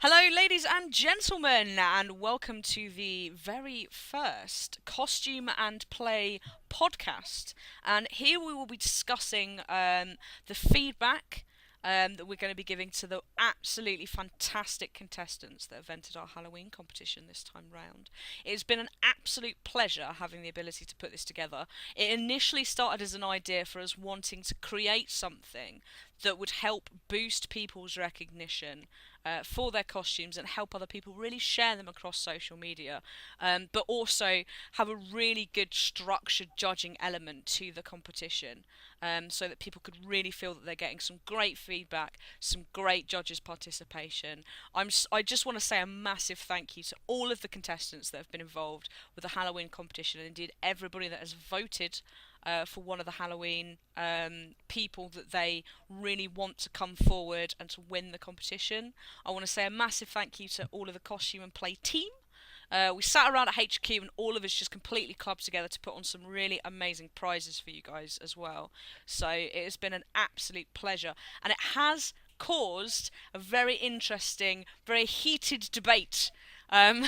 Hello, ladies and gentlemen, and welcome to the very first Costume and Play podcast. And here we will be discussing the feedback that we're going to be giving to the absolutely fantastic contestants that have entered our Halloween competition this time round. It's been an absolute pleasure having the ability to put this together. It initially started as an idea for us wanting to create something that would help boost people's recognition for their costumes and help other people really share them across social media, but also have a really good structured judging element to the competition, so that people could really feel that they're getting some great feedback, some great judges' participation. I just want to say a massive thank you to all of the contestants that have been involved with the Halloween competition, and indeed everybody that has voted for one of the Halloween people that they really want to come forward and to win the competition. I want to say a massive thank you to all of the costume and play team. We sat around at HQ and all of us just completely clubbed together to put on some really amazing prizes for you guys as well. So it has been an absolute pleasure, and it has caused a very interesting, very heated debate um,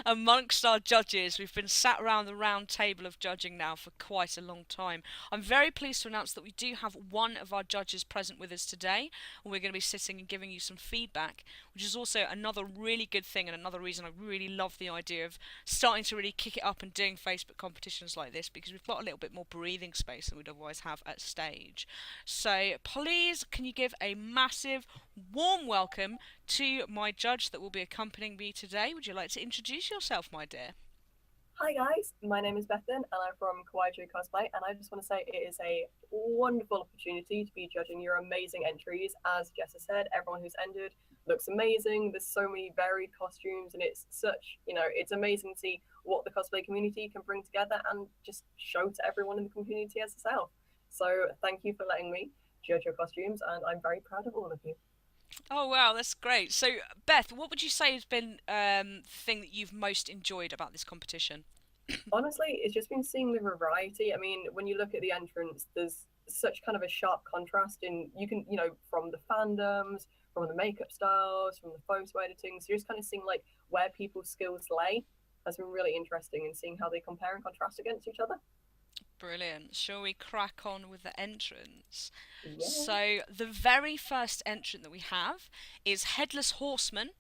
amongst our judges. We've been sat around the round table of judging now for quite a long time. I'm very pleased to announce that we do have one of our judges present with us today, and we're going to be sitting and giving you some feedback, which is also another really good thing and another reason I really love the idea of starting to really kick it up and doing Facebook competitions like this, because we've got a little bit more breathing space than we'd otherwise have at stage. So please, can you give a massive warm welcome to my judge that will be accompanying me today. Would you like to introduce yourself, my dear? Hi guys, my name is Bethan and I'm from Kawaiiju Cosplay, and I just want to say it is a wonderful opportunity to be judging your amazing entries. As Jess has said, everyone who's entered looks amazing. There's so many varied costumes and it's such, it's amazing to see what the cosplay community can bring together and just show to everyone in the community as itself. So thank you for letting me judge your costumes, and I'm very proud of all of you. Oh wow, that's great. So Beth, what would you say has been the thing that you've most enjoyed about this competition? Honestly, it's just been seeing the variety. I mean, when you look at the entrance, there's such kind of a sharp contrast in you can, from the fandoms, from the makeup styles, from the photo editing. So you're just kind of seeing like where people's skills lay. Has been really interesting in seeing how they compare and contrast against each other. Brilliant. Shall we crack on with the entrance? Yeah. So the very first entrant that we have is Headless Horseman,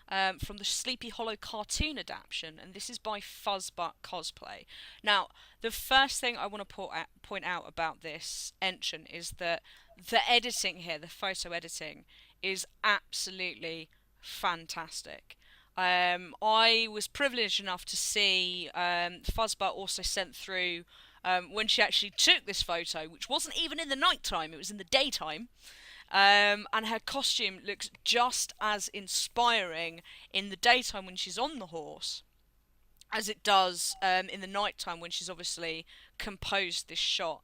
from the Sleepy Hollow cartoon adaptation, and this is by FUZZBUTT Cosplay. Now, the first thing I want to point out about this entrant is that the editing here, the photo editing, is absolutely fantastic. I was privileged enough to see FUZZBUTT also sent through when she actually took this photo, which wasn't even in the nighttime, it was in the daytime. And her costume looks just as inspiring in the daytime when she's on the horse as it does in the nighttime when she's obviously composed this shot.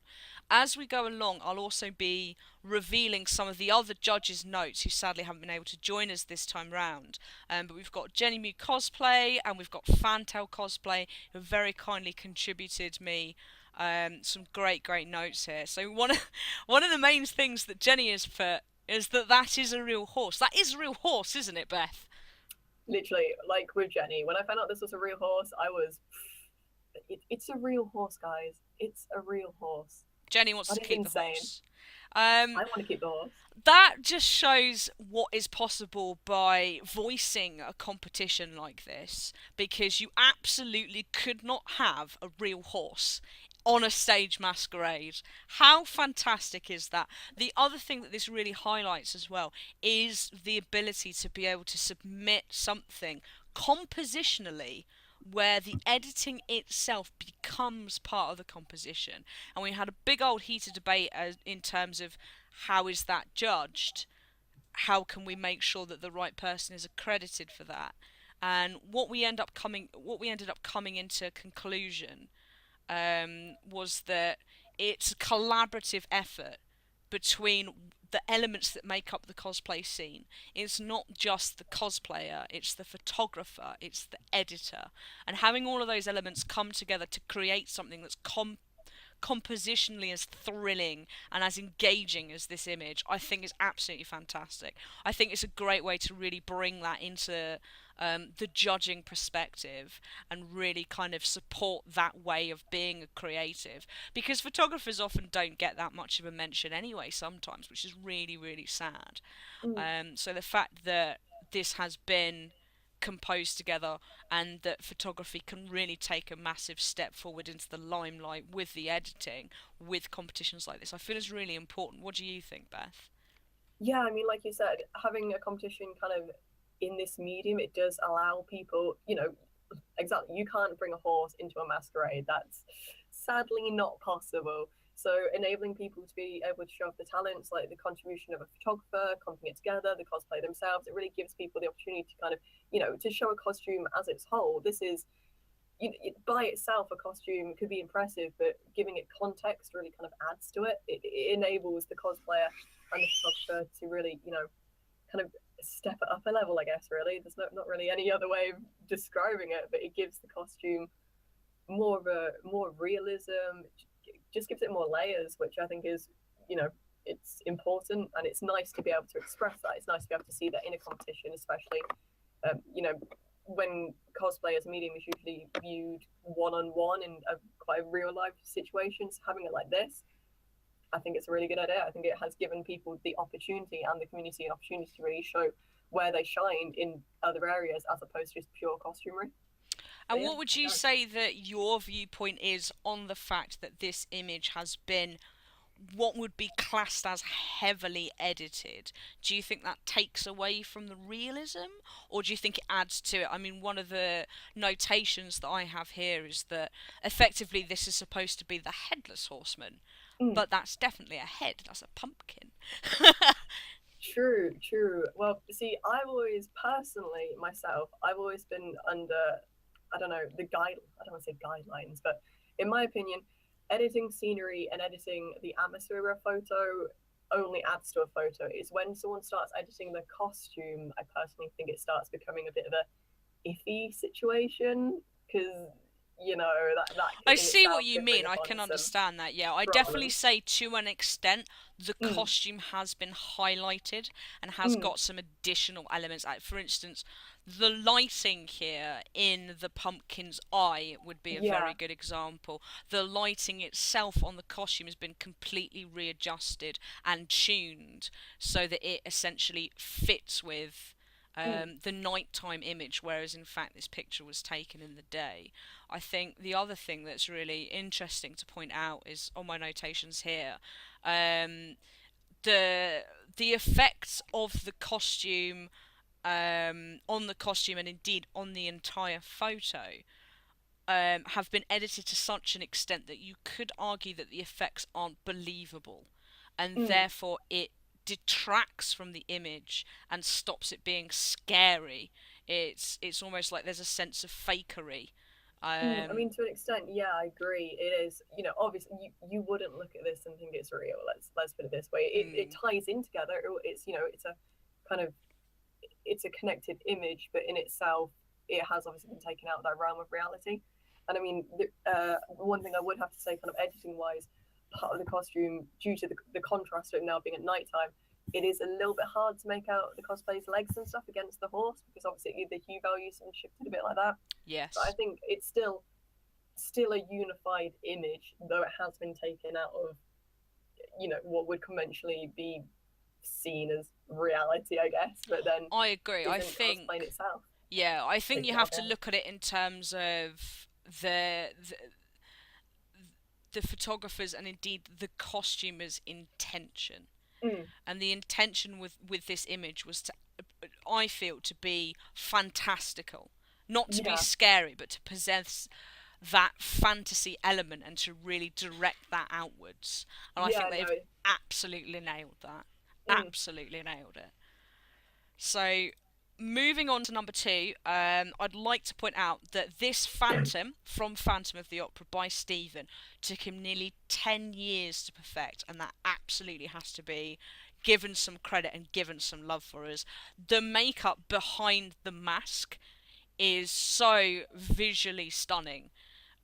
As we go along, I'll also be revealing some of the other judges' notes who sadly haven't been able to join us this time round. But we've got Jeni Mew Cosplay and we've got Fantail Cosplay who very kindly contributed me some great notes here. So one of the main things that Jenny has put is that is a real horse. That is a real horse, isn't it, Beth? Literally, like with Jenny, when I found out this was a real horse, I was. It's a real horse, guys. It's a real horse. Jenny wants That to is keep the insane. horse. Um, I want to keep the horse. that just shows what is possible by voicing a competition like this, because you absolutely could not have a real horse on a stage masquerade. How fantastic is that? The other thing that this really highlights as well is the ability to be able to submit something compositionally where the editing itself becomes part of the composition. And we had a big old heated debate in terms of how is that judged? How can we make sure that the right person is accredited for that? And what we ended up coming into conclusion was that it's a collaborative effort between the elements that make up the cosplay scene. It's not just the cosplayer, it's the photographer, it's the editor. And having all of those elements come together to create something that's compositionally as thrilling and as engaging as this image, I think is absolutely fantastic. I think it's a great way to really bring that into the judging perspective and really kind of support that way of being a creative, because photographers often don't get that much of a mention anyway sometimes, which is really, really sad. Mm. So the fact that this has been composed together and that photography can really take a massive step forward into the limelight with the editing, with competitions like this, I feel is really important. What do you think, Beth? Yeah, I mean, like you said, having a competition kind of in this medium, it does allow people, exactly, you can't bring a horse into a masquerade. That's sadly not possible. So enabling people to be able to show off the talents, like the contribution of a photographer, comping it together, the cosplay themselves, it really gives people the opportunity to kind of, to show a costume as its whole. This is, by itself, a costume could be impressive, but giving it context really kind of adds to it. It enables the cosplayer and the photographer to really, kind of step it up a level, I guess, really. There's not really any other way of describing it, but it gives the costume more realism, just gives it more layers, which I think is, it's important, and it's nice to be able to express that. It's nice to be able to see that in a competition, especially, when cosplay as a medium is usually viewed one-on-one in quite a real life situations. Having it like this, I think it's a really good idea. I think it has given people the opportunity and the community an opportunity to really show where they shine in other areas as opposed to just pure costumery. And Yeah, what would you say that your viewpoint is on the fact that this image has been what would be classed as heavily edited? Do you think that takes away from the realism, or do you think it adds to it? I mean, one of the notations that I have here is that effectively this is supposed to be the headless horseman, mm, but that's definitely a head. That's a pumpkin. true. Well, see, I've always been under, I don't know, I don't want to say guidelines, but in my opinion, editing scenery and editing the atmosphere of a photo only adds to a photo. It's when someone starts editing the costume, I personally think it starts becoming a bit of a iffy situation, because that I in see itself what you could bring mean. I upon can some understand that. Yeah, I definitely problems. say to an extent the Mm, costume has been highlighted and has mm, got some additional elements. Like, for instance, the lighting here in the pumpkin's eye would be a yeah. very good example. The lighting itself on the costume has been completely readjusted and tuned so that it essentially fits with Mm, the nighttime image, whereas in fact this picture was taken in the day. I think the other thing that's really interesting to point out is on my notations here, um, the the effects of the costume on the costume and indeed on the entire photo have been edited to such an extent that you could argue that the effects aren't believable, and mm. therefore it detracts from the image and stops it being scary. It's almost like there's a sense of fakery. I mean, to an extent, yeah, I agree. It is, obviously, you wouldn't look at this and think it's real. Let's put it this way. It Mm, ties in together. It's it's a kind of it's a connected image, but in itself, it has obviously been taken out of that realm of reality. And I mean, one thing I would have to say, kind of editing wise, part of the costume, due to the contrast of it now being at nighttime, it is a little bit hard to make out the cosplay's legs and stuff against the horse, because obviously the hue values have shifted a bit like that. But I yes. think it's still a unified image, though it has been taken out of what would conventionally be seen as reality, I guess, but then I agree. I isn't cosplay in think itself. yeah, I think Takes you it out have to there. look at it in terms of the photographer's and indeed the costumer's intention. Mm, And the intention with this image was to, I feel, to be fantastical, not to be yeah, scary, but to possess that fantasy element and to really direct that outwards. And I yeah, think no, they've absolutely nailed that. mm, Absolutely nailed it. So, moving on to number two, I'd like to point out that this Phantom from Phantom of the Opera by Stephen took him nearly 10 years to perfect, and that absolutely has to be given some credit and given some love for us. The makeup behind the mask is so visually stunning.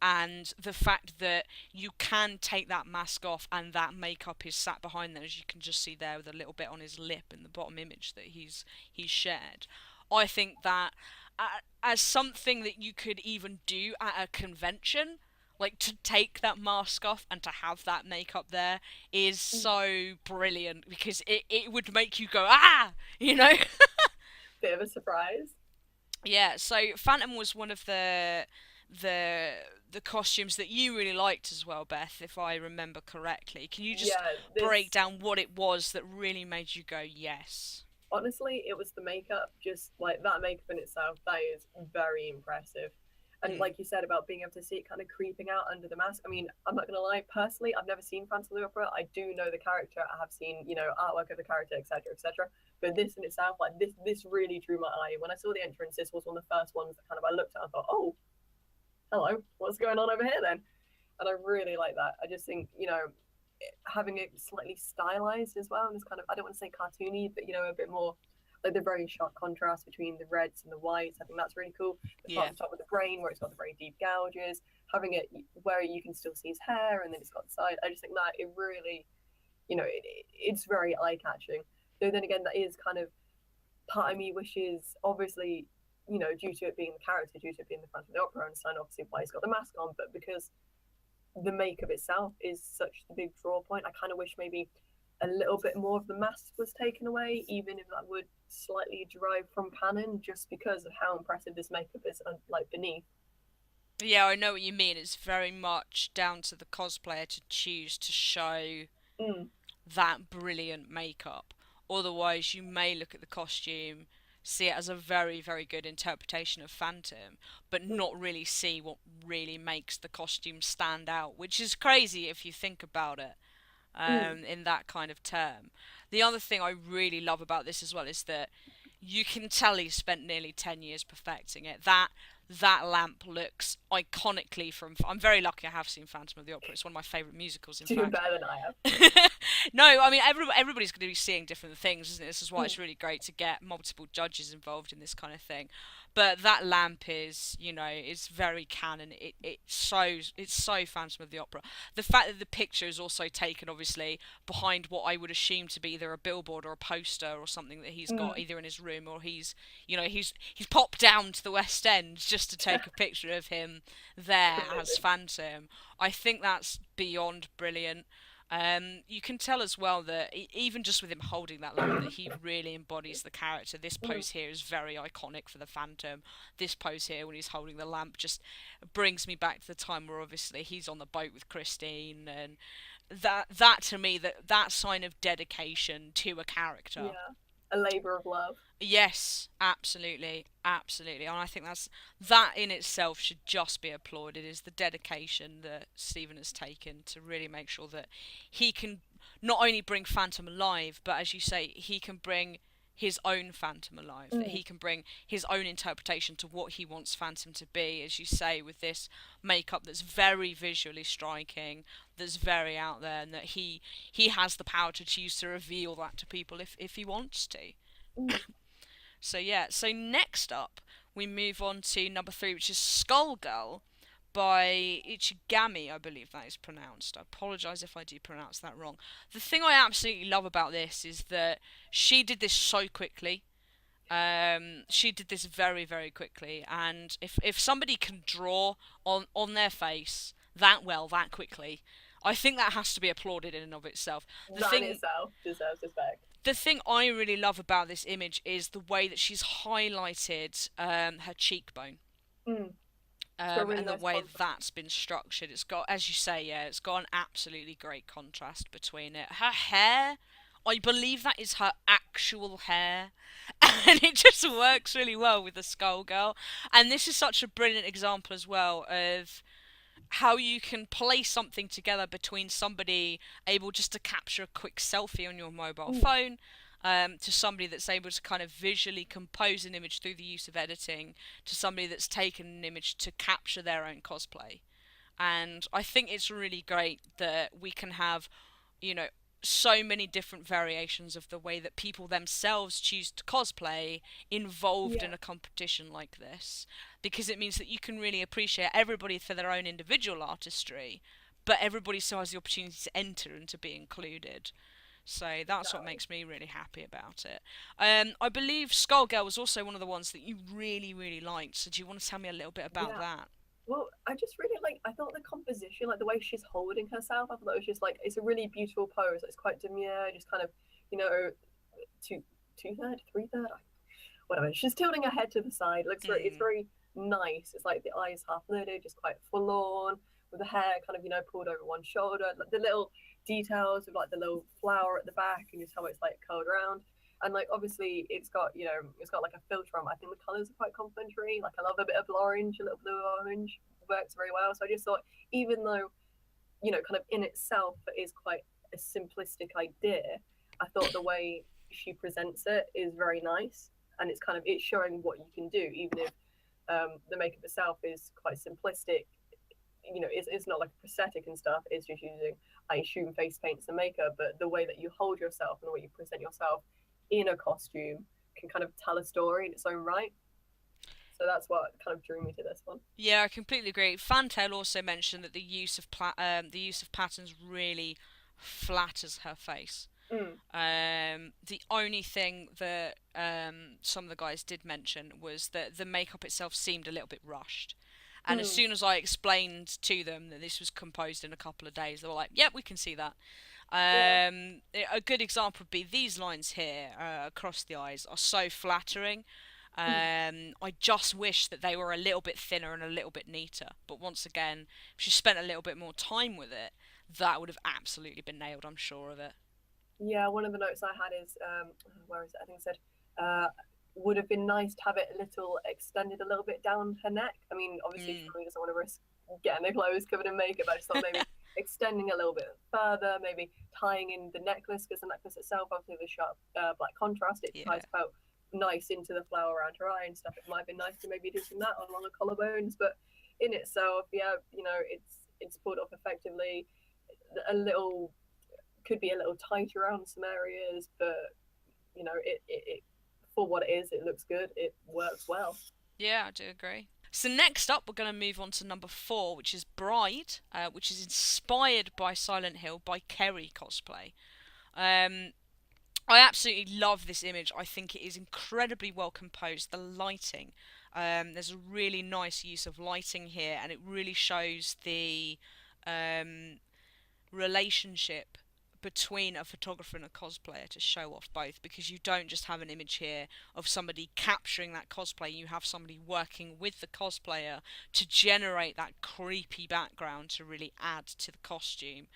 and the fact that you can take that mask off and that makeup is sat behind there, as you can just see there with a little bit on his lip in the bottom image that he's shared. I think that as something that you could even do at a convention, like to take that mask off and to have that makeup there is so brilliant, because it would make you go, ah, you know? Bit of a surprise. Yeah, so Phantom was one of the the costumes that you really liked as well, Beth, if I remember correctly. Can you just Yeah, break down what it was that really made you go, yes? honestly, it was the makeup. Just like that makeup in itself, that is very impressive. And Mm. like you said about being able to see it kind of creeping out under the mask. I mean, I'm not gonna lie. Personally, I've never seen Phantom of the Opera. I do know the character. I have seen, artwork of the character, etc., etc. But this in itself, like this really drew my eye. When I saw the entrance, this was one of the first ones that kind of I looked at and thought, oh, hello, what's going on over here then? And I really like that. I just think, having it slightly stylized as well, and it's kind of, I don't want to say cartoony, but a bit more like the very sharp contrast between the reds and the whites. I think that's really cool. The part Yeah. on top with the brain where it's got the very deep gouges, having it where you can still see his hair and then it's got the side. I just think that it really, it's very eye catching. Though then again, that is kind of part of me wishes, obviously, due to it being the character, due to it being the Phantom of the Opera, I understand obviously why he's got the mask on, but because the makeup itself is such the big draw point, I kind of wish maybe a little bit more of the mask was taken away, even if that would slightly derive from canon, just because of how impressive this makeup is, like beneath. Yeah, I know what you mean. It's very much down to the cosplayer to choose to show Mm, that brilliant makeup. Otherwise, you may look at the costume, see it as a very, very good interpretation of Phantom, but mm, not really see what really makes the costume stand out, which is crazy if you think about it, mm, in that kind of term. The other thing I really love about this as well is that you can tell he spent nearly 10 years perfecting it. That lamp looks iconically from. I'm very lucky I have seen Phantom of the Opera. It's one of my favourite musicals, in doing fact. better than I have. No, I mean everybody's going to be seeing different things, isn't it? This is why Mm, it's really great to get multiple judges involved in this kind of thing. But that lamp is, it's very canon. It's so Phantom of the Opera. The fact that the picture is also taken, obviously, behind what I would assume to be either a billboard or a poster or something that he's got mm. either in his room, or he's popped down to the West End just to take a picture of him there as Completely. Phantom. I think that's beyond brilliant. You can tell as well that even just with him holding that lamp, that he really embodies the character. This Mm, pose here is very iconic for the Phantom. This pose here, when he's holding the lamp, just brings me back to the time where obviously he's on the boat with Christine, and that to me, that sign of dedication to a character. yeah, a labor of love. Yes, absolutely, absolutely, and I think that in itself should just be applauded. Is the dedication that Stephen has taken to really make sure that he can not only bring Phantom alive, but as you say, he can bring his own Phantom alive. That Mm, he can bring his own interpretation to what he wants Phantom to be, as you say, with this makeup that's very visually striking, that's very out there, and that he has the power to choose to reveal that to people if he wants to. mm. So yeah, so next up we move on to number three, which is Skullgirl by Ichigami, I believe that is pronounced. I apologise if I do pronounce that wrong. The thing I absolutely love about this is that she did this so quickly. She did this very, very quickly, and if somebody can draw on their face that well, that quickly, I think that has to be applauded in and of itself. The That in thing itself deserves respect. the thing I really love about this image is the way that she's highlighted her cheekbone, Mm. It's got a really and the nice way contrast. that's been structured. It's got, as you say, yeah, it's got an absolutely great contrast between it. Her hair, I believe that is her actual hair, and it just works really well with the Skullgirl. And this is such a brilliant example as well of how you can play something together between somebody able just to capture a quick selfie on your mobile Mm, phone, to somebody that's able to kind of visually compose an image through the use of editing, to somebody that's taken an image to capture their own cosplay. And I think it's really great that we can have, you know, so many different variations of the way that people themselves choose to cosplay involved in Yeah. a competition like this, because it means that you can really appreciate everybody for their own individual artistry, but everybody still has the opportunity to enter and to be included. So that's what Exactly. makes me really happy about it. I believe Skullgirl was also one of the ones that you really, really liked. So do you want to tell me a little bit about Yeah. that? Well, I just really like. I thought the composition, like the way she's holding herself, I thought it was just like it's a really beautiful pose. It's quite demure, just kind of, you know, two two third, three third, whatever. She's tilting her head to the side. It looks very. It's Mm, very nice. It's like the eyes half lidded, just quite forlorn, with the hair kind of pulled over one shoulder. Like the little details of like the little flower at the back and just how it's like curled around. And like obviously it's got like a filter on. I think the colours are quite complementary. Like I love a bit of orange, a little blue orange works very well. So I just thought even though kind of in itself it is quite a simplistic idea, I thought the way she presents it is very nice, and it's showing what you can do, even if the makeup itself is quite simplistic. It's not like a prosthetic and stuff. It's just using, I assume, face paints and makeup, but the way that you hold yourself and the way you present yourself in a costume can kind of tell a story in its own right. So that's what kind of drew me to this one. yeah, I completely agree. Fantail also mentioned that the use of patterns really flatters her face. Mm, The only thing that some of the guys did mention was that the makeup itself seemed a little bit rushed. And as mm, soon as I explained to them that this was composed in a couple of days, they were like, "Yep, we can see that." yeah. A good example would be these lines here across the eyes are so flattering. Mm. I just wish that they were a little bit thinner and a little bit neater. But once again, if she spent a little bit more time with it, that would have absolutely been nailed. I'm sure of it. Yeah, one of the notes I had is where is it? I think it said uh, would have been nice to have it a little extended a little bit down her neck. I mean, obviously she Mm. probably doesn't want to risk getting her clothes covered in makeup. I just thought maybe extending a little bit further, maybe tying in the necklace, because the necklace itself, obviously the sharp black contrast, it Yeah. ties quite nice into the flower around her eye and stuff. It might have been nice to maybe do some of that along the collarbones, but in itself, yeah, it's pulled off effectively. A little could be a little tight around some areas, but it for what it is, it looks good. It works well. Yeah, I do agree. So next up, we're going to move on to number 4, which is Bride, which is inspired by Silent Hill by Kerry Cosplay. Um, I absolutely love this image. I think it is incredibly well composed. The lighting, there's a really nice use of lighting here, and it really shows the um, relationship between a photographer and a cosplayer to show off both, because you don't just have an image here of somebody capturing that cosplay, you have somebody working with the cosplayer to generate that creepy background to really add to the costume.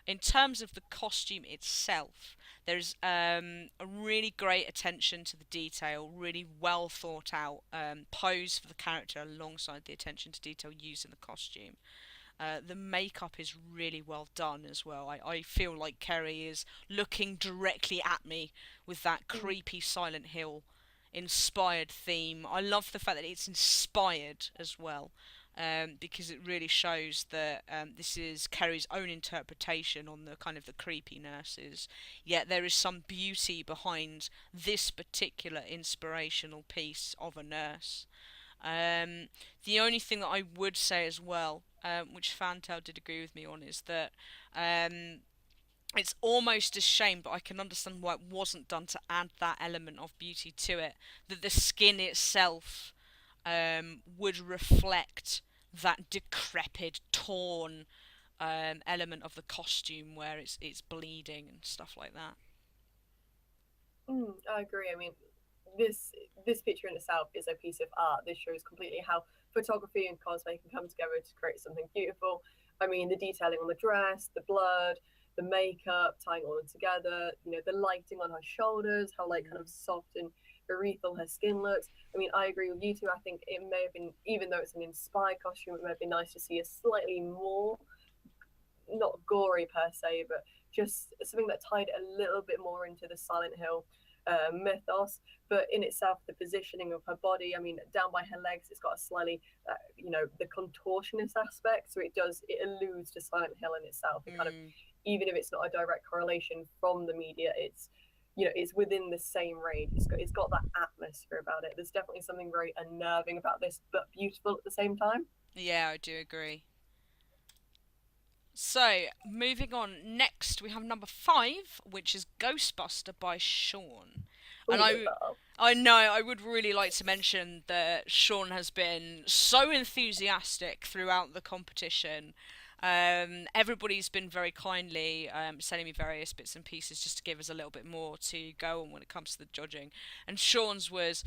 In terms of the costume itself, there's a really great attention to the detail, really well thought out pose for the character alongside the attention to detail used in the costume. The makeup is really well done as well. I feel like Kerry is looking directly at me with that Mm. creepy Silent Hill inspired theme. I love the fact that it's inspired as well. Because it really shows that this is Kerry's own interpretation on the kind of the creepy nurses. Yet there is some beauty behind this particular inspirational piece of a nurse. Um, the only thing that I would say as well, which Fantail did agree with me on, is that um, it's almost a shame, but I can understand why it wasn't done to add that element of beauty to it. That the skin itself would reflect that decrepit, torn element of the costume where it's bleeding and stuff like that. I agree. I mean, this picture in itself is a piece of art. This shows completely how photography and cosplay can come together to create something beautiful. I mean, the detailing on the dress, the blood, the makeup, tying all in together. The lighting on her shoulders, how like kind of soft and ethereal her skin looks. I mean, I agree with you too. I think it may have been, even though it's an inspired costume, it may have been nice to see a slightly more, not gory per se, but just something that tied a little bit more into the Silent Hill mythos. But in itself, the positioning of her body, I mean, down by her legs, it's got a slightly, the contortionist aspect. So it alludes to Silent Hill in itself. It kind of Mm. even if it's not a direct correlation from the media, it's, you know, it's within the same range. It's got that atmosphere about it. There's definitely something very unnerving about this, but beautiful at the same time. Yeah, I do agree. So, moving on, next we have number 5, which is Ghostbuster by Sean. And I know I would really like to mention that Sean has been so enthusiastic throughout the competition. Everybody's been very kindly sending me various bits and pieces just to give us a little bit more to go on when it comes to the judging. And Sean's was,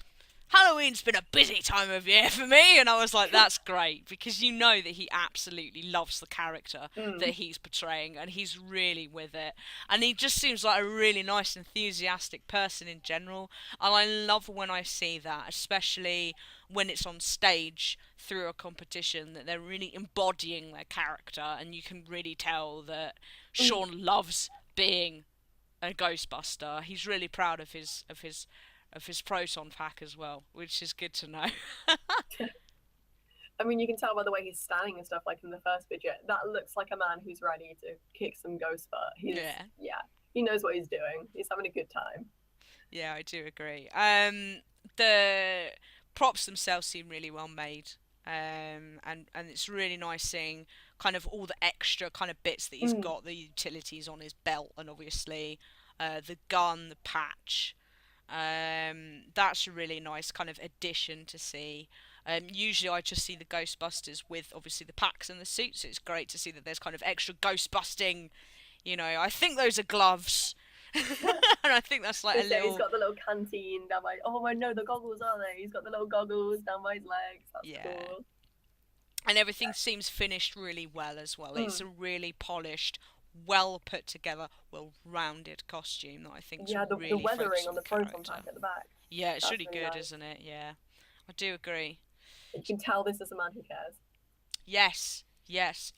Halloween's been a busy time of year for me, and I was like, that's great, because you know that he absolutely loves the character that he's portraying, and he's really with it, and he just seems like a really nice, enthusiastic person in general, and I love when I see that, especially when it's on stage through a competition, that they're really embodying their character, and you can really tell that Sean loves being a Ghostbuster. He's really proud of his proton pack as well, which is good to know. I mean, you can tell by the way he's standing and stuff, like in the first video, that looks like a man who's ready to kick some ghost butt. Yeah, he knows what he's doing. He's having a good time. Yeah, I do agree. The props themselves seem really well made. And it's really nice seeing kind of all the extra kind of bits that he's got, the utilities on his belt, and obviously the gun, the patch. That's a really nice kind of addition to see. Usually I just see the Ghostbusters with obviously the packs and the suits. So it's great to see that there's kind of extra ghost busting. You know, I think those are gloves. And I think that's like a little... He's got the little canteen down by... Oh, I know, the goggles, aren't they? He's got the little goggles down by his legs. That's cool. And everything seems finished really well as well. It's a really polished, well put together, well rounded costume that I think is really the weathering on the proton pack at the back. Yeah, it's really good, nice. Isn't it? Yeah, I do agree. You can tell this is a man who cares. Yes.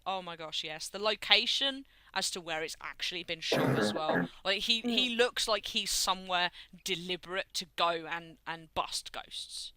Oh my gosh, yes. The location as to where it's actually been shot as well. Like he looks like he's somewhere deliberate to go and bust ghosts.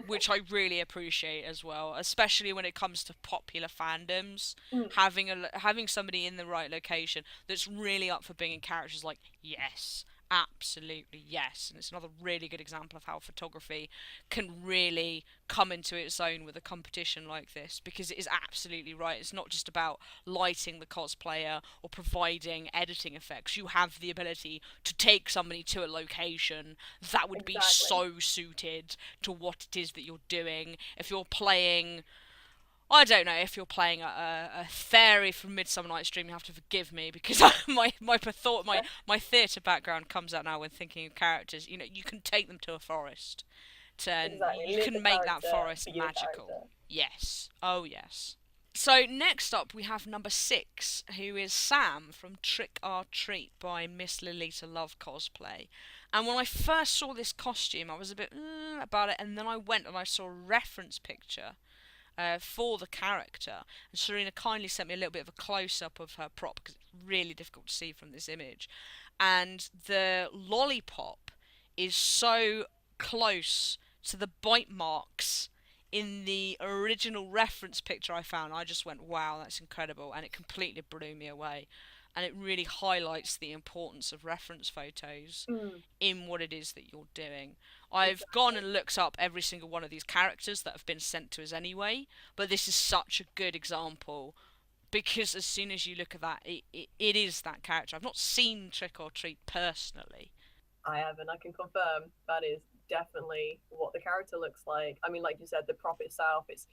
Which I really appreciate as well, especially when it comes to popular fandoms. Having somebody in the right location that's really up for being characters like, yes, absolutely yes. And it's another really good example of how photography can really come into its own with a competition like this, because it is absolutely right. It's not just about lighting the cosplayer or providing editing effects. You have the ability to take somebody to a location that would be so suited to what it is that you're doing. If you're playing, I don't know, if you're playing a fairy from Midsummer Night's Dream, you have to forgive me, because my theatre background comes out now when thinking of characters. You know, you can take them to a forest. You can make that forest magical. Yes. Oh, yes. So next up we have number 6, who is Sam from Trick or Treat by Miss Lolita Love Cosplay. And when I first saw this costume, I was a bit about it, and then I went and I saw a reference picture for the character, and Serena kindly sent me a little bit of a close-up of her prop, because it's really difficult to see from this image, and the lollipop is so close to the bite marks in the original reference picture I found. I just went, wow, that's incredible, and it completely blew me away. And it really highlights the importance of reference photos in what it is that you're doing. I've gone and looked up every single one of these characters that have been sent to us anyway, but this is such a good example, because as soon as you look at that, it is that character. I've not seen Trick or Treat personally. I haven't. I can confirm that is definitely what the character looks like. I mean, like you said, the prop itself, it's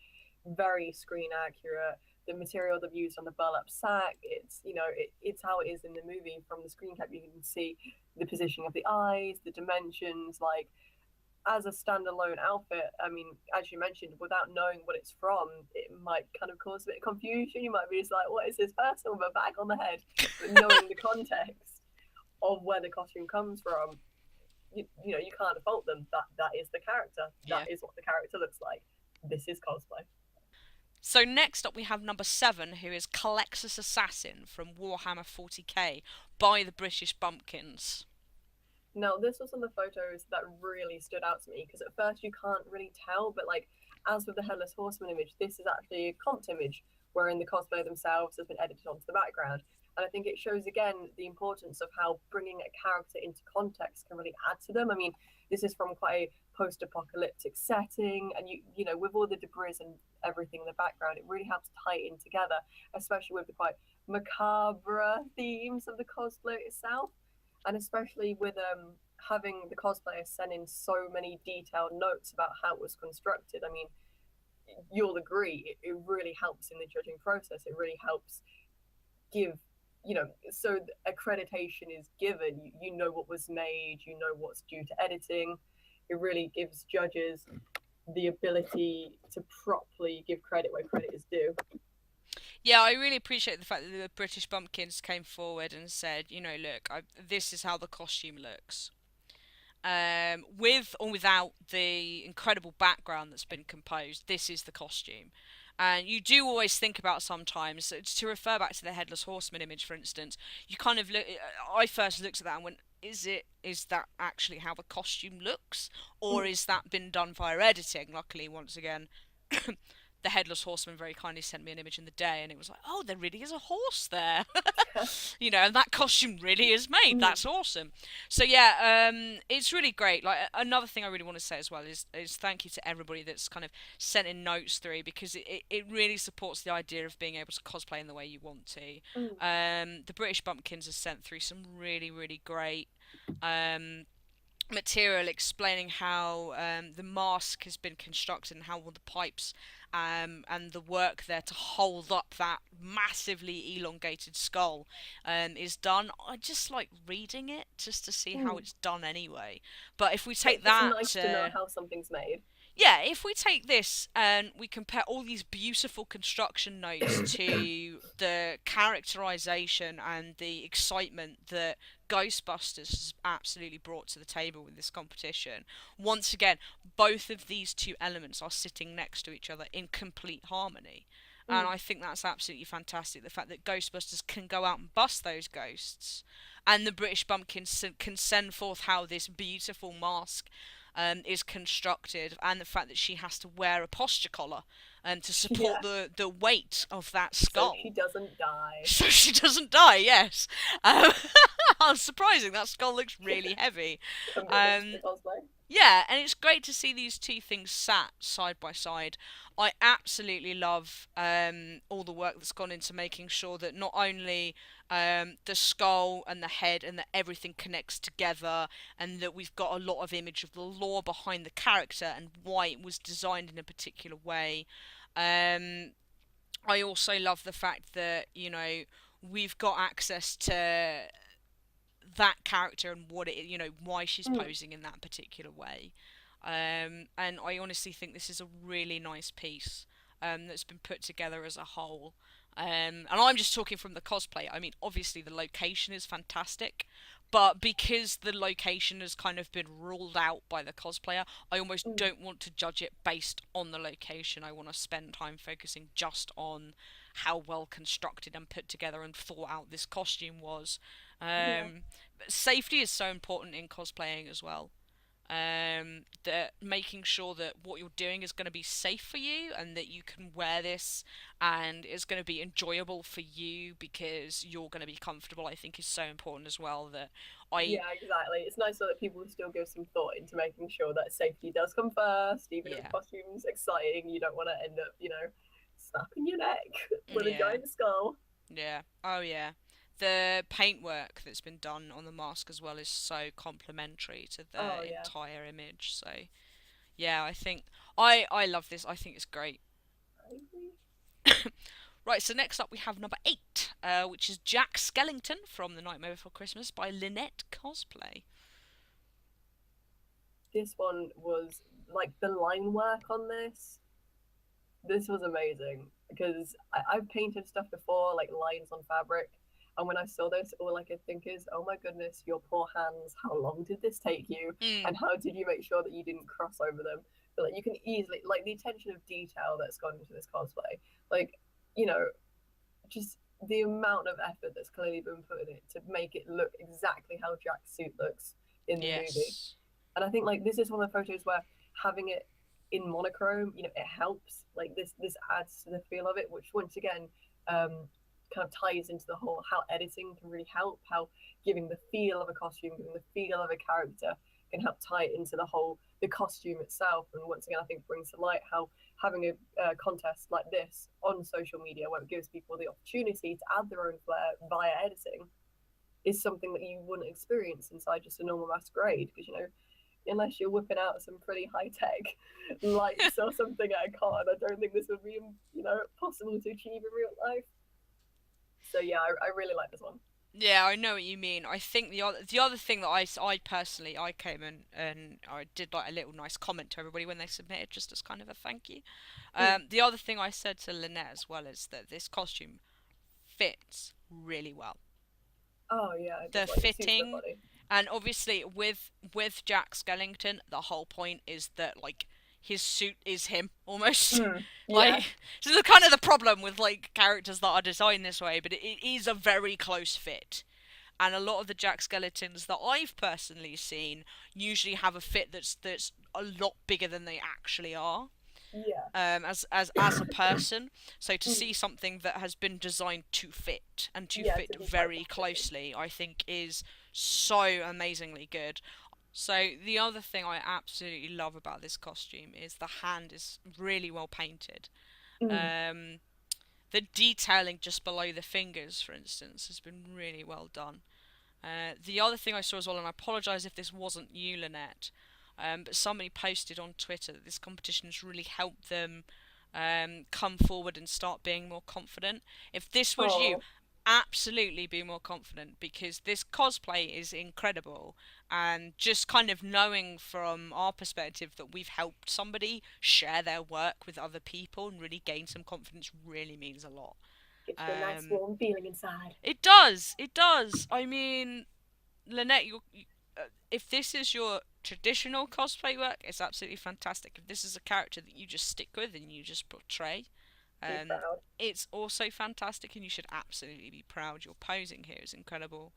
very screen accurate. The material they've used on the burlap sack, it's, you know, it's how it is in the movie. From the screen cap, you can see the positioning of the eyes, the dimensions. Like, as a standalone outfit, I mean, as you mentioned, without knowing what it's from, it might kind of cause a bit of confusion. You might be just like, what is this person with a bag on the head? But knowing the context of where the costume comes from, you know, you can't fault them. That is the character. That is what the character looks like. This is cosplay. So next up we have number 7, who is CULEXUS Assassin from Warhammer 40k by the British Bumpkins. Now, this was one of the photos that really stood out to me, because at first you can't really tell, but like, as with the Headless Horseman image, this is actually a comped image, wherein the cosplayer themselves has been edited onto the background. And I think it shows again the importance of how bringing a character into context can really add to them. I mean, this is from quite a post-apocalyptic setting, and you know, with all the debris and everything in the background, it really helps tie it in together, especially with the quite macabre themes of the cosplay itself, and especially with having the cosplayer send in so many detailed notes about how it was constructed. I mean, you'll agree it really helps in the judging process. It really helps give, you know, so accreditation is given. You know what was made, you know what's due to editing. It really gives judges the ability to properly give credit where credit is due. Yeah, I really appreciate the fact that the British Bumpkins came forward and said, you know, look, this is how the costume looks. With or without the incredible background that's been composed, this is the costume. And you do always think about sometimes, to refer back to the Headless Horseman image, for instance, you kind of look, I first looked at that and went, is that actually how the costume looks? Or is that been done via editing? Luckily, once again, the Headless Horseman very kindly sent me an image in the day, and it was like, oh, there really is a horse there. You know, and that costume really is made. That's awesome. So yeah, it's really great. Like, another thing I really want to say as well is thank you to everybody that's kind of sent in notes through, because it really supports the idea of being able to cosplay in the way you want to. The British Bumpkins has sent through some really, really great material explaining how the mask has been constructed and how all the pipes and the work there to hold up that massively elongated skull is done. I just like reading it just to see how it's done anyway. But if we take that, it's nice to know how something's made. Yeah, if we take this and we compare all these beautiful construction notes to the characterization and the excitement that Ghostbusters has absolutely brought to the table with this competition, once again, both of these two elements are sitting next to each other in complete harmony. And I think that's absolutely fantastic. The fact that Ghostbusters can go out and bust those ghosts, and the British Bumpkins can send forth how this beautiful mask is constructed, and the fact that she has to wear a posture collar to support the weight of that skull. So she doesn't die. So she doesn't die, yes. Surprising, that skull looks really heavy. Yeah, and it's great to see these two things sat side by side. I absolutely love all the work that's gone into making sure that not only the skull and the head and that everything connects together, and that we've got a lot of image of the lore behind the character and why it was designed in a particular way. I also love the fact that, you know, we've got access to that character and what it, you know, why she's posing in that particular way. And I honestly think this is a really nice piece that's been put together as a whole. And I'm just talking from the cosplay. I mean, obviously the location is fantastic, but because the location has kind of been ruled out by the cosplayer, I almost don't want to judge it based on the location. I want to spend time focusing just on how well constructed and put together and thought out this costume was. Safety is so important in cosplaying as well. That making sure that what you're doing is going to be safe for you, and that you can wear this and it's going to be enjoyable for you because you're going to be comfortable, I think is so important as well. Yeah, exactly. It's nice that people still give some thought into making sure that safety does come first, even if the costume's exciting. You don't want to end up, you know, snapping your neck with a giant skull. Yeah. Oh yeah. The paintwork that's been done on the mask as well is so complementary to the entire image. So, yeah, I think I love this. I think it's great. Right, so next up we have number 8, which is Jack Skellington from The Nightmare Before Christmas by LENNET Cosplay. This one was, like, the line work on this. This was amazing, because I've painted stuff before, like lines on fabric. And when I saw this, all I could think is, oh my goodness, your poor hands, how long did this take you? And how did you make sure that you didn't cross over them? But like, you can easily, like, the attention of detail that's gone into this cosplay, like, you know, just the amount of effort that's clearly been put in it to make it look exactly how Jack's suit looks in the movie. And I think, like, this is one of the photos where having it in monochrome, you know, it helps. Like, this adds to the feel of it, which once again, kind of ties into the whole how editing can really help, how giving the feel of a costume, giving the feel of a character can help tie it into the costume itself. And once again, I think brings to light how having a contest like this on social media, where it gives people the opportunity to add their own flair via editing, is something that you wouldn't experience inside just a normal masquerade. Because, you know, unless you're whipping out some pretty high-tech lights or something at a con, I don't think this would be, you know, possible to achieve in real life. So yeah, I really like this one. Yeah, I know what you mean. I think the other thing that I personally I came and I did like a little nice comment to everybody when they submitted, just as kind of a thank you. The other thing I said to Lynette as well is that this costume fits really well. Oh yeah, it The just like suits the fitting, body. and obviously with Jack Skellington, the whole point is that like his suit is him almost. Yeah, Like, this is kind of the problem with like characters that are designed this way, but it is a very close fit. And a lot of the Jack Skeletons that I've personally seen usually have a fit that's a lot bigger than they actually are. yeah. As a person, so to see something that has been designed to fit and to Yeah, fit to be quite very fitting. closely, I think is so amazingly good. So the other thing I absolutely love about this costume is the hand is really well painted. Mm. Um, the detailing just below the fingers, for instance, has been really well done. The other thing I saw as well, and I apologise if this wasn't you, Lynette, but somebody posted on Twitter that this competition has really helped them come forward and start being more confident. If this was you, Oh, absolutely be more confident, because this cosplay is incredible, and just kind of knowing from our perspective that we've helped somebody share their work with other people and really gain some confidence really means a lot. gives you a nice Um, warm feeling inside. it does. It does. I mean, Lynette, if this is your traditional cosplay work, it's absolutely fantastic. If this is a character that you just stick with and you just portray, Be um, proud. it's also fantastic, and you should absolutely be proud. Your posing here is incredible.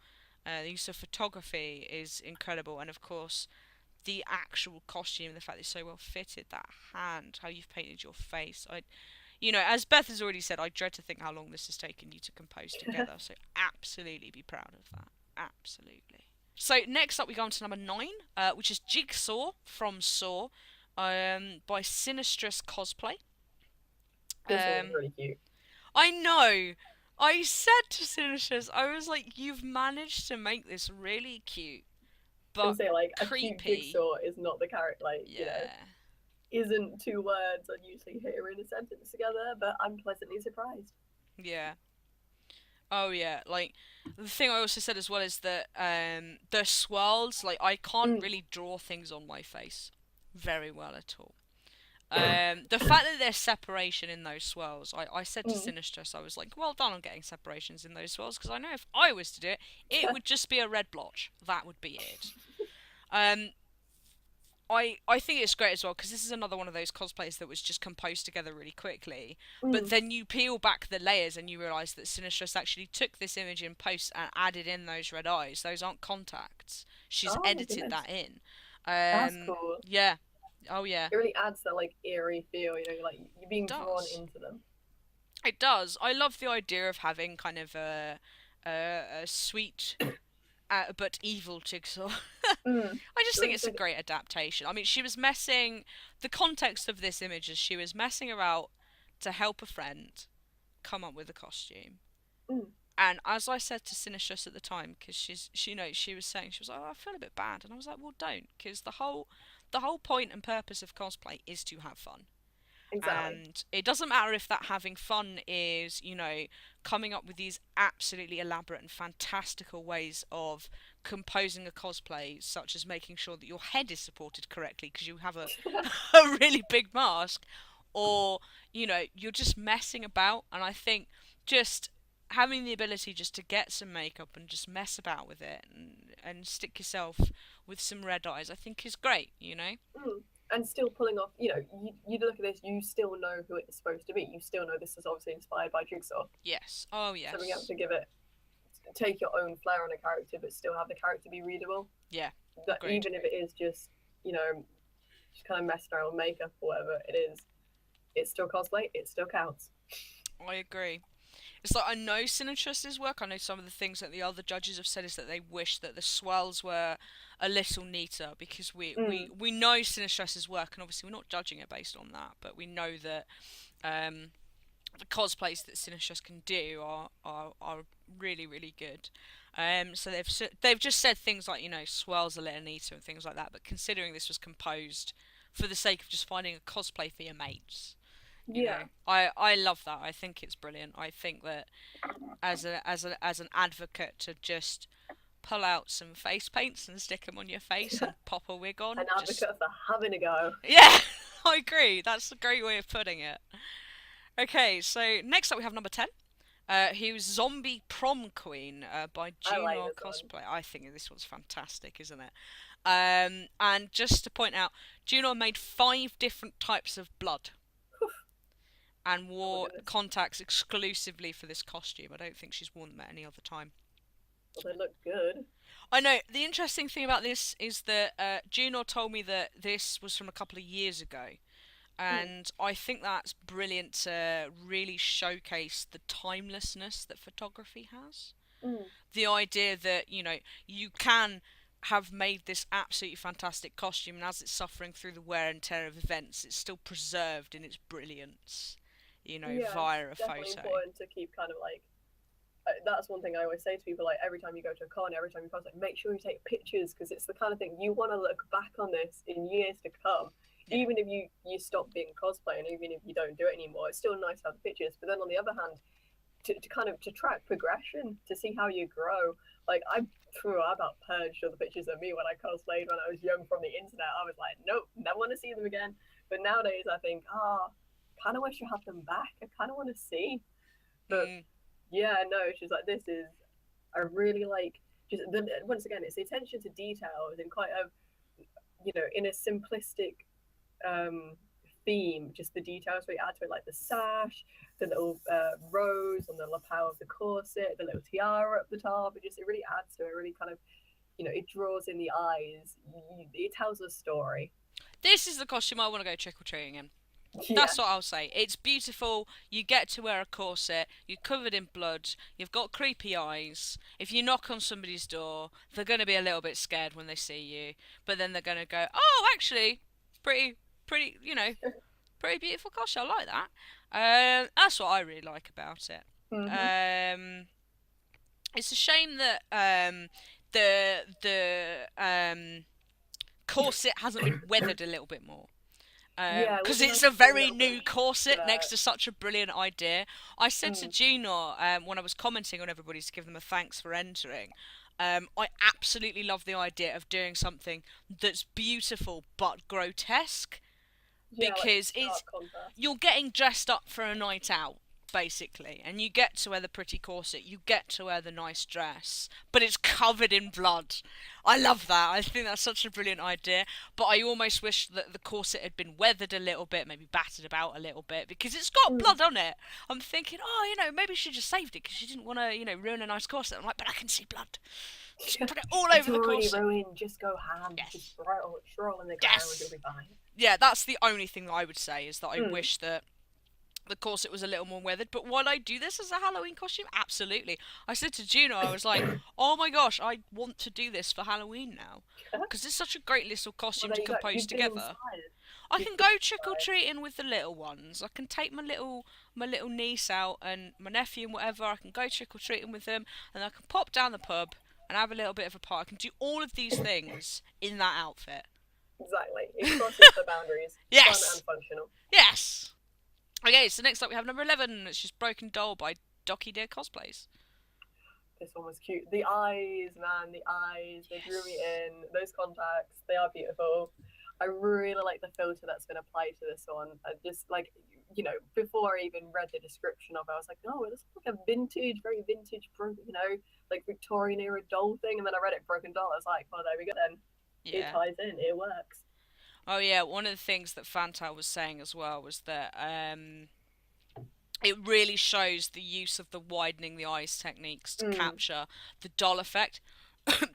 The use of photography is incredible, and of course, the actual costume, the fact it's so well fitted, that hand, how you've painted your face. As Beth has already said, I dread to think how long this has taken you to compose together. So absolutely be proud of that. Absolutely. So next up, we go on to number 9, which is Jigsaw from Saw, by Sinisteress Cosplay. This one was Um, really cute. I know. I said to Sinisteress, I was like, you've managed to make this really cute, And but say like a cute creepy. jigsaw is not the character, like, you know, Yeah. isn't two words I usually hear in a sentence together, but I'm pleasantly surprised. Yeah. Oh yeah, like the thing I also said as well is that the swirls, like I can't Mm. really draw things on my face very well at all. The fact that there's separation in those swirls, I said to Mm. Sinistress, I was like, well done on getting separations in those swirls, because I know if I was to do it, it would just be a red blotch. That would be it. Um, I think it's great as well, because this is another one of those cosplays that was just composed together really quickly. But Mm. then you peel back the layers and you realise that Sinistress actually took this image in post and added in those red eyes. Those aren't contacts. She's Oh my edited goodness. that in. That's cool. Yeah. Oh yeah. It really adds that like eerie feel, you know, like you're It being drawn does. into them. It does. I love the idea of having kind of a sweet but evil Jigsaw. Mm. I just think Like you it's a said, great adaptation. I mean, she was messing. The context of this image is she was messing about to help a friend come up with a costume. mm. And as I said to Sinistress at the time, because she was saying, she was like, oh, I feel a bit bad, and I was like, well, don't, because the whole point and purpose of cosplay is to have fun. Exactly. And it doesn't matter if that having fun is, coming up with these absolutely elaborate and fantastical ways of composing a cosplay, such as making sure that your head is supported correctly because you have a really big mask, or, you're just messing about. And I think just having the ability just to get some makeup and just mess about with it and stick yourself with some red eyes, I think is great. Mm. And still pulling off, you know, you look at this, you still know who it's supposed to be. You still know this is obviously inspired by Jigsaw. Yes. Oh, So being able yes. to give it, take your own flair on a character, but still have the character be readable. Yeah. That Agreed. even if it is just, you know, just kind of messing around with makeup or whatever it is, it's still cosplay. It still counts. I agree. It's like I know Sinistress's work. I know some of the things that the other judges have said is that they wish that the swirls were a little neater because we Mm. know Sinistress's work, and obviously we're not judging it based on that, but we know that um, the cosplays that Sinistress can do are really really good. So they've just said things like swirls a little neater and things like that. But considering this was composed for the sake of just finding a cosplay for your mates, Yeah. I love that. I think it's brilliant. I think that as an advocate to just pull out some face paints and stick them on your face and pop a wig on. An Just advocate for having a go. yeah, I agree. That's a great way of putting it. Okay, so next up we have number 10. He was Zombie Prom Queen by I like DEWNOR this one. Cosplay. I think this one's fantastic, isn't it? And just to point out, DEWNOR made 5 different types of blood and Oh my wore goodness. contacts exclusively for this costume. I don't think she's worn them at any other time. Well, they look good. I know. The interesting thing about this is that DEWNOR told me that this was from a couple of years ago, Mm. and I think that's brilliant to really showcase the timelessness that photography has. Mm. The idea that you can have made this absolutely fantastic costume, and as it's suffering through the wear and tear of events, it's still preserved in its brilliance. Yeah, it's Via a definitely photo. important to keep kind of like. That's one thing I always say to people. Like every time you go to a con, every time you post, like make sure you take pictures because it's the kind of thing you want to look back on this in years to come. Yeah. Even if you stop being cosplay and even if you don't do it anymore, it's still nice to have the pictures. But then on the other hand, to kind of to track progression, to see how you grow. Like I about purged all the pictures of me when I cosplayed when I was young from the internet. I was like, nope, never want to see them again. But nowadays I think, kind of wish you had them back. I kind of want to see. But Mm. yeah, no, she's like, this is I really like just once again, it's the attention to details in quite a in a simplistic um theme, just the details we add to it, like the sash, the little rose on the lapel of the corset, the little tiara up the top. It really adds to it. It really kind of, it draws in the eyes. It tells a story. This is the costume I want to go trick or treating in. Yeah, That's what I'll say. It's beautiful. You get to wear a corset. You're covered in blood. You've got creepy eyes. If you knock on somebody's door, they're going to be a little bit scared when they see you. But then they're going to go, "Oh, actually, pretty. Pretty beautiful costume. I like that." That's what I really like about it. hmm, Um, it's a shame that the corset hasn't been weathered a little bit more. yeah. It would Because be it's nice a to see a very little bit new corset of next to such a brilliant idea. I said to mm, Gino when I was commenting on everybody to give them a thanks for entering, I absolutely love the idea of doing something that's beautiful but grotesque yeah, like because stark contrast. you're getting dressed up for a night out basically, and you get to wear the pretty corset, you get to wear the nice dress, but it's covered in blood. I love that. I think that's such a brilliant idea, but I almost wish that the corset had been weathered a little bit, maybe battered about a little bit, because it's got Mm. blood on it. I'm thinking, oh, maybe she just saved it because she didn't want to, ruin a nice corset. I'm like, but I can see blood. Just put it all It's over the already corset. ruined. Just go ham. Just Yes. roll in the ground. You'll Yes. be fine. Yeah, that's the only thing that I would say is that I Mm. wish that the corset was a little more weathered. But would I do this as a Halloween costume? Absolutely. I said to Juno, I was like, oh my gosh, I want to do this for Halloween now. Because it's such a great little Well, costume there to you go. compose You've been together. inspired. I You've can been go trick or inspired. treating with the little ones. I can take my little niece out and my nephew and whatever. I can go trick or treating with them, and I can pop down the pub and have a little bit of a party. I can do all of these things in that outfit. Exactly. It crosses the boundaries. Fun Yes, and functional. yes. Okay, so next up we have number 11. It's just Broken Doll by DOKI Cosplays. This one was cute. The eyes, man, the eyes, they drew me Yes. in. Those contacts, they are beautiful. I really like the filter that's been applied to this one. I just like, before I even read the description of it, I was like, oh, it looks like a vintage, very vintage, like Victorian era doll thing. And then I read it, Broken Doll. I was like, well, there we go then. It Yeah. ties in, it works. Oh yeah, one of the things that Fantail was saying as well was that it really shows the use of the widening the eyes techniques to Mm, capture the doll effect.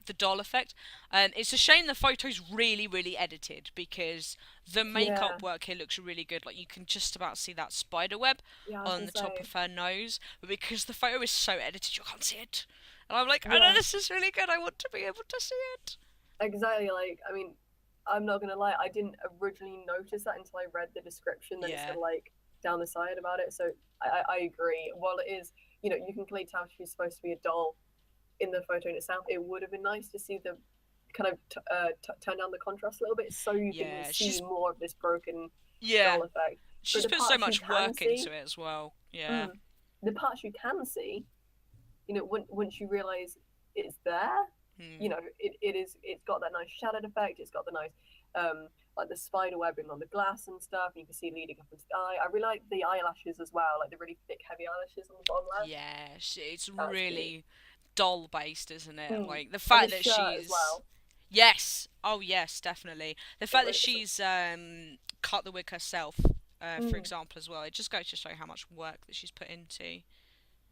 the doll effect. It's a shame the photo's really, really edited because the Yeah, makeup work here looks really good. Like you can just about see that spider web yeah, I was on gonna the top say, of her nose, but because the photo is so edited, you can't see it. And I'm like, I know yeah, this is really good. I want to be able to see it. exactly. Like, I mean, I'm not gonna lie, I didn't originally notice that until I read the description that it said Yeah, like down the side about it. So I agree. While it is, you can clearly tell she's supposed to be a doll in the photo in itself. It would have been nice to see the kind of turn down the contrast a little bit so you can yeah. see more of this broken Yeah, doll effect. But she's the put so parts you much can work see, into it as well. Yeah, mm, the parts you can see, once you realize it's there, hmm. it's got that nice shadowed effect. It's got the nice like the spider webbing on the glass and stuff. You can see leading up into the eye. I really like the eyelashes as well, like the really thick, heavy eyelashes on the bottom left. Yeah, it's That's cute. really doll based, isn't it? Mm. Like the And the fact that shirt as she's well. yes, oh yes, definitely. The It fact that looks she's cut the wig herself, for mm, example, as well. It just goes to show how much work that she's put into.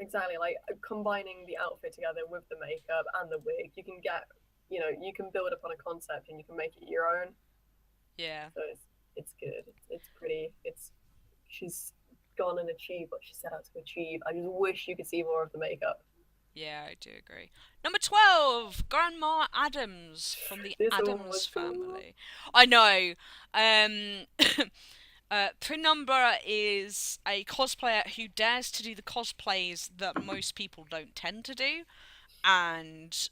exactly like combining the outfit together with the makeup and the wig. You can get, you can build upon a concept and you can make it your own. Yeah, So it's good. It's pretty. It's she's gone and achieved what she set out to achieve. I just wish you could see more of the makeup. yeah, I do agree. Number 12, Grandma Adams from the This one Adams was cool. family. I know. Um, Penumbra is a cosplayer who dares to do the cosplays that most people don't tend to do, and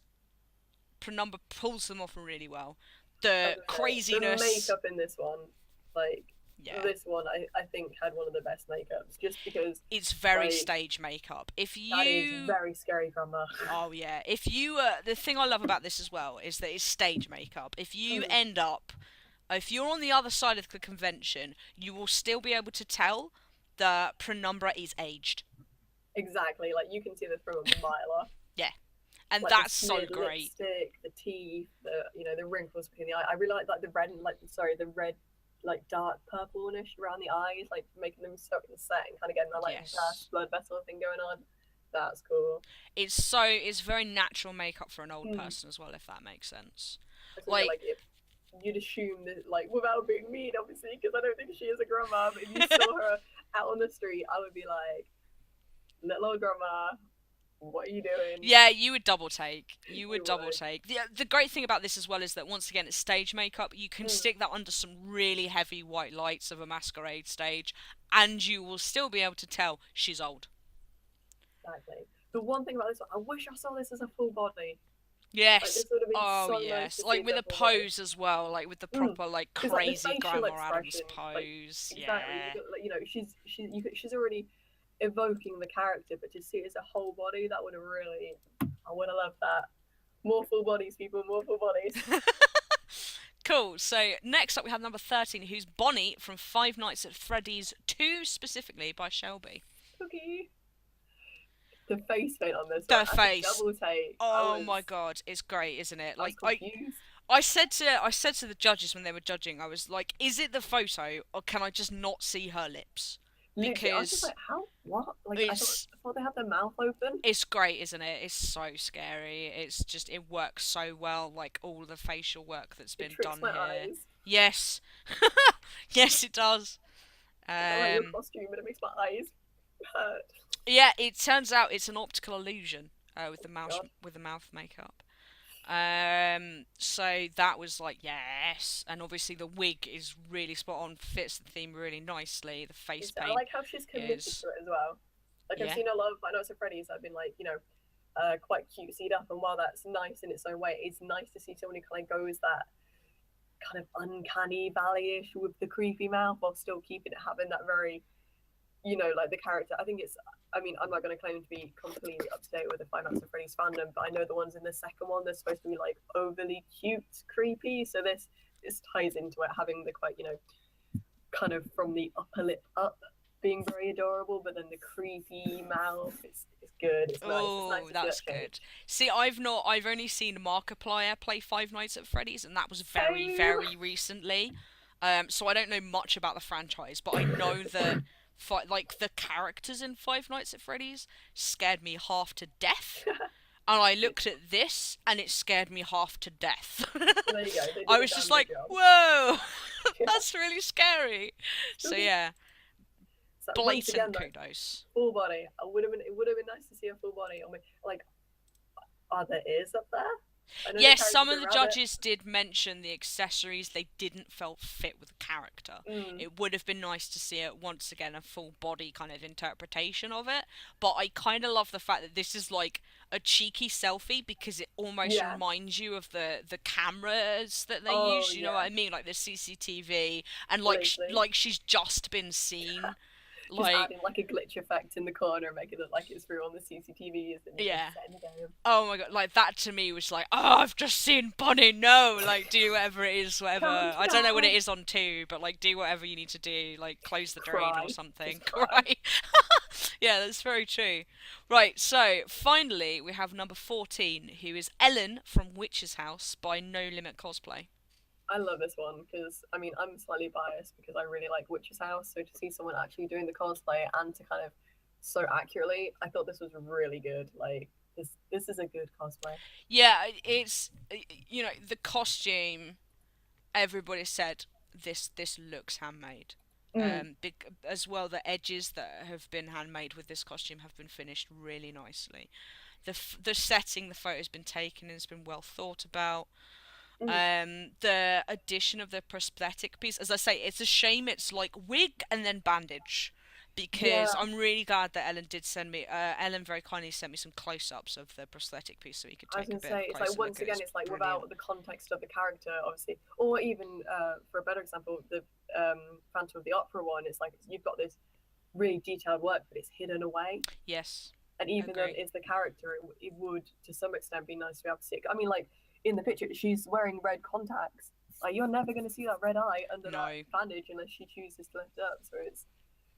Penumbra pulls them off really well. I The was gonna say the craziness, makeup in this one, like yeah, this one, I think had one of the best makeups, just because it's very like stage makeup. If that is you, very scary, Grandma. oh yeah, if you, the thing I love about this as well is that it's stage makeup. If you Mm, end up, if you're on the other side of the convention, you will still be able to tell that Penumbra is aged. exactly, like you can see this from a mile off. Yeah, and Like the that's so smeared great. lipstick, the teeth, the wrinkles between the eye. I really like the red, the red, like dark purplish around the eyes, like making them so set and kind of getting that like Yes. blood vessel thing going on. That's cool. It's very natural makeup for an old Mm. person as well, if that makes sense. I was gonna say Like, like if you'd assume that like without being mean, obviously, because I don't think she is a grandma. But if you saw her out on the street, I would be like, little old grandma, what are you doing? yeah, you would double take. You would You double would. take. The great thing about this as well is that once again it's stage makeup. You can Mm, stick that under some really heavy white lights of a masquerade stage, and you will still be able to tell she's old. exactly. The one thing about this one, I wish I saw this as a full body. Like Yes. this would have been Oh so nice yes. to see Like as with a a full body. pose as well, like with the Mm. proper like Because like the crazy facial Grandma Adams expressions, like pose. exactly, Yeah. like, she's already evoking the character, but to see it as a whole body, that would have really, I would have loved that. More full bodies, people, more full bodies. Cool. So next up we have number 13, who's Bonnie from Five Nights at Freddy's 2, specifically by Shelby. Cookie. The face paint on this one, The I could face. double take. Oh my god, it's great, isn't it? I was Like confused. I said to the judges when they were judging, I was like, is it the photo or can I just not see her lips? Literally, I was just Because like, how? What? Like, it's I thought they had their mouth open. it's great, isn't it? It's so scary. It's just it works so well, like all the facial work that's It been tricks done my here. eyes. Yes. Yes, it does. I don't like your Um costume, and it makes my eyes hurt. yeah, it turns out it's an optical illusion Oh God. with the mouth makeup. So that was like yes, and obviously the wig is really spot on, fits the theme really nicely. The face I paint like how she's committed is to it as well. Like I've yeah, seen a lot of I know it's a Freddy's I've been like, quite cutesied up, and while that's nice in its own way, it's nice to see someone who kind of goes that kind of uncanny valley-ish with the creepy mouth while still keeping it having that very, like the character. I think it's I mean, I'm not going to claim to be completely up to date with the Five Nights at Freddy's fandom, but I know the ones in the second one, they're supposed to be like overly cute, creepy. So this ties into it, having the quite, kind of from the upper lip up being very adorable, but then the creepy mouth, it's good. It's nice. It's nice oh to see that's that change. good. See, I've only seen Markiplier play Five Nights at Freddy's, and that was Same. very recently. So I don't know much about the franchise, but I know that like the characters in Five Nights at Freddy's scared me half to death. and I looked at this, and it scared me half to death. There you go. They I did a was just damn good like, job. whoa, Yeah. that's really scary. So yeah, So once again, blatant though, kudos. full body. It would have been nice to see a full body on me. Like, are there ears up there? I know Yes, some of the rabbit. judges did mention the accessories they didn't felt fit with the character. It would have been nice to see it once again, a full body kind of interpretation of it. But I kind of love the fact that this is like a cheeky selfie because it almost reminds you of the cameras that they use. You know what I mean, like the CCTV, and like she's just been seen. Just adding like a glitch effect in the corner, making it look like it's through on the CCTVs. And yeah. in the game. Oh my god, like that to me was like, oh, I've just seen Bonnie. No, like do whatever it is, whatever. I don't know what it is on 2, but like do whatever you need to do, like close the drain or something. Cry. Yeah, that's very true. Right, so finally we have number 14, who is Ellen from Witch's House by No Limit Cosplay. I love this one because I mean I'm slightly biased because I really like Witch's House. So to see someone actually doing the cosplay and to kind of so accurately, I thought this was really good. Like this is a good cosplay. Yeah, it's the costume. Everybody said this looks handmade. As well, the edges that have been handmade with this costume have been finished really nicely. The setting, the photo's been taken and it's been well thought about. The addition of the prosthetic piece, as I say, it's a shame it's like wig and then bandage, because I'm really glad that Ellen did send me. Ellen very kindly sent me some close-ups of the prosthetic piece so we could take a bit of a it's closer like once look. again, it's like without the context of the character, obviously, or even for a better example, the Phantom of the Opera one. It's like you've got this really detailed work, but it's hidden away. Yes. And even though it's the character, it would to some extent be nice to be able to see it. I mean, like in the picture, she's wearing red contacts. Like you're never going to see that red eye under that bandage unless she chooses to lift it up. So it's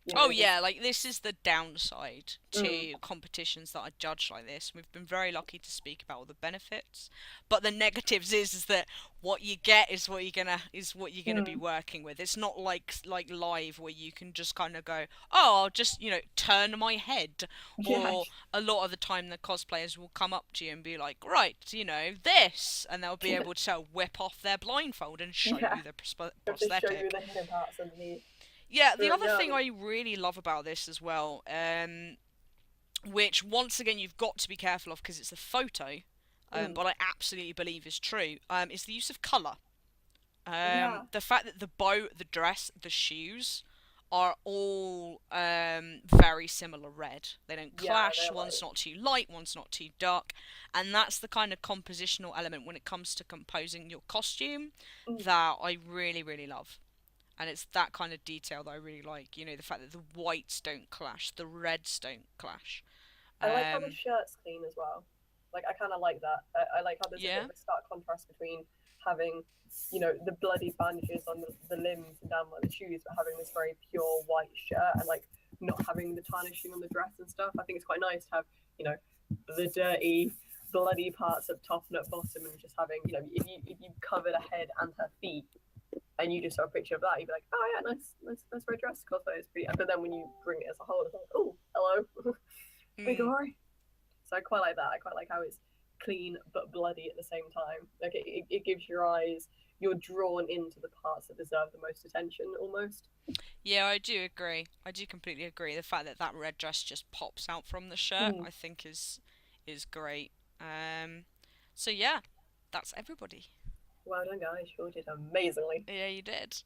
like this is the downside to competitions that are judged like this. We've been very lucky to speak about all the benefits, but the negatives is that what you get is what you're gonna be working with. It's not like live where you can just kind of go, oh, I'll just turn my head, or a lot of the time the cosplayers will come up to you and be like, right, this, and they'll be able to whip off their blindfold and show you the prosthetic. Show you the hidden parts underneath. Yeah, the other thing I really love about this as well, which once again you've got to be careful of because it's a photo, but I absolutely believe is true, is the use of colour. The fact that the bow, the dress, the shoes are all very similar red. They don't clash, one's not too light, one's not too dark, and that's the kind of compositional element when it comes to composing your costume that I really, really love. And it's that kind of detail that I really like. The fact that the whites don't clash, the reds don't clash. I like how the shirt's clean as well. Like, I kind of like that. I like how there's a bit of a stark contrast between having, the bloody bandages on the limbs and down by the shoes, but having this very pure white shirt and, like, not having the tarnishing on the dress and stuff. I think it's quite nice to have, the dirty, bloody parts up top and at bottom, and just having, if you covered her head and her feet, and you just saw a picture of that, you'd be like, oh yeah, nice red dress, cosplay is pretty. But then when you bring it as a whole, it's like, oh, hello, big glory. So I quite like that. I quite like how it's clean but bloody at the same time. Like it gives your eyes, you're drawn into the parts that deserve the most attention, almost. Yeah, I do agree. I do completely agree. The fact that red dress just pops out from the shirt, I think is great. So yeah, that's everybody. Well done, guys. You all did amazingly. Yeah, you did.